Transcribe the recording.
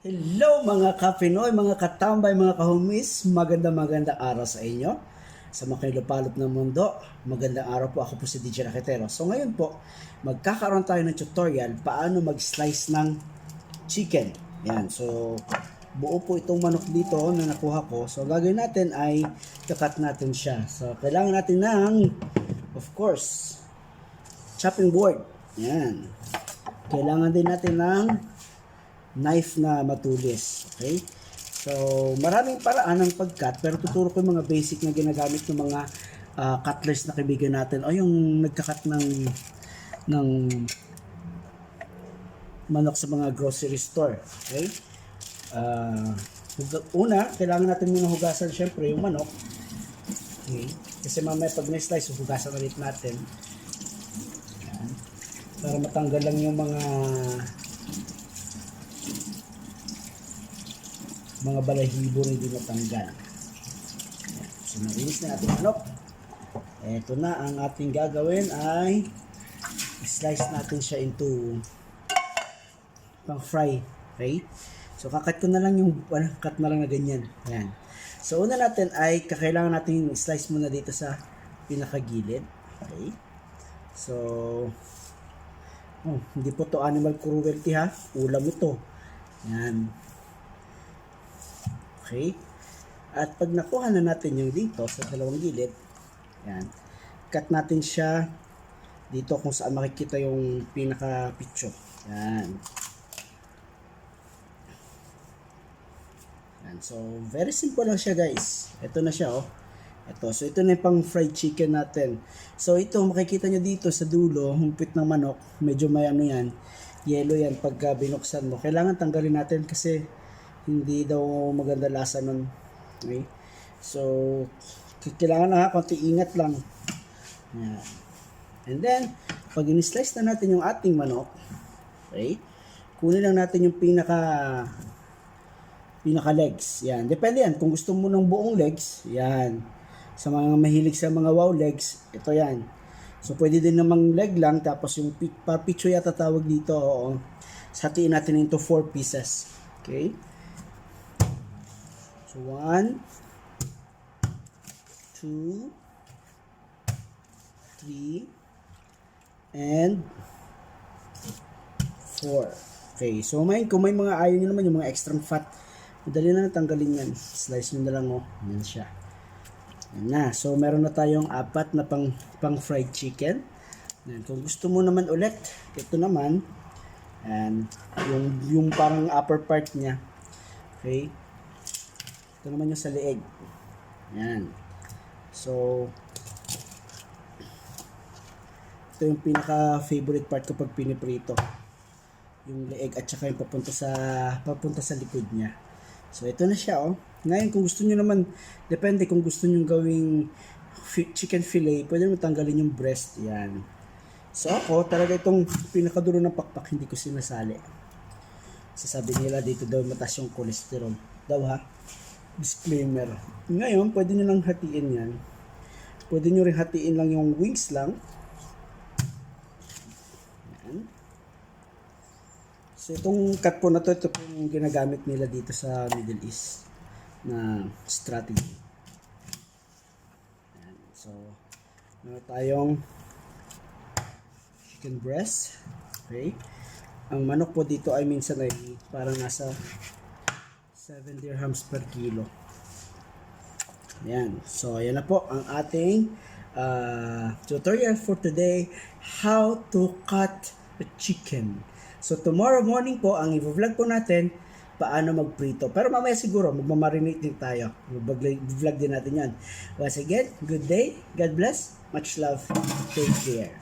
Hello mga ka-Pinoy, mga katambay, mga kahumis, magandang araw sa inyo. Sa mga kinilupalop ng mundo, magandang araw po, ako po si DJ Raketero. So ngayon po, magkakaroon tayo ng tutorial paano mag-slice ng chicken. Yan, so buo po itong manok dito na nakuha ko. So gagawin natin ay kakat natin siya. So kailangan natin ng, of course, chopping board. Yan. Kailangan din natin ng knife na matulis. Okay? So, maraming paraan ng pag-cut, pero tuturo ko yung mga basic na ginagamit ng mga cutlers na kaibigan natin o yung nagka-cut ng manok sa mga grocery store. Okay? Una, kailangan natin muna hugasan syempre yung manok. Okay? Kasi mamaya pag na-slice, hugasan ulit natin. Yan. Para matanggal lang yung mga balahibo na hindi natanggal. So, narinis na ating manok. Ito na, ang ating gagawin ay slice natin siya into pang fry. Okay? So, kakat ko na lang yung cut na lang na ganyan. Ayan. So, una natin ay kakailangan natin slice muna dito sa pinakagilid. Okay? So, hindi po to animal cruelty ha. Ulam ito. Ayan. Okay? At pag nakuha na natin yung dito sa dalawang gilid, yan, cut natin siya dito kung saan makikita yung pinaka-picture. Yan. Yan. So, very simple lang siya guys. Ito na siya oh. Ito. So, ito na yung pang fried chicken natin. So, ito makikita nyo dito sa dulo, humpit ng manok, medyo may ano yan, yellow yan pagka binuksan mo. Kailangan tanggalin natin kasi hindi daw maganda lasa nun. Okay? So, kailangan na konti ingat lang. Yan. And then, pag in-slice na natin yung ating manok, okay, kunin lang natin yung pinaka legs. Yan. Depende yan. Kung gusto mo ng buong legs, yan. Sa mga mahilig sa mga wow legs, ito yan. So, pwede din namang leg lang, tapos yung picho yata tawag dito, oo. Hatiin natin into 4 pieces. Okay? So, 1, 2, 3, and 4. Okay. So, kung may mga ayaw nyo naman, yung mga extra fat, madali na natanggalin yan. Slice nyo na lang, oh. Yan siya. Yan na. So, meron na tayong 4 na pang fried chicken. Yan. Kung gusto mo naman ulit, ito naman, and yung parang upper part niya. Okay. Ito naman yung sa leeg. Yan. So, ito yung pinaka-favorite part ko pag piniprito. Yung leeg at saka yung papunta sa likod niya. So, ito na siya, oh. Ngayon, kung gusto nyo naman, depende kung gusto nyo gawing chicken fillet, pwede mo tanggalin yung breast. Yan. So, ako, talaga itong pinakadulo ng pakpak, hindi ko sinasali. Sasabi nila dito daw mataas yung cholesterol. Daw ha? Disclaimer. Ngayon, pwede nyo lang hatiin yan. Pwede nyo rin hatiin lang yung wings lang. Yan. So, itong cut po na to, ito po yung ginagamit nila dito sa Middle East na strategy. Yan. So, meron tayong chicken breast. Okay. Ang manok po dito ay minsan ay parang nasa 7 dirhams per kilo. Yan. So, ayan na po ang ating tutorial for today. How to cut a chicken. So, tomorrow morning po, ang i-vlog po natin, paano magprito. Pero mamaya siguro, magmamarinate din tayo. Mag-vlog din natin yan. Once again, good day. God bless. Much love. Take care.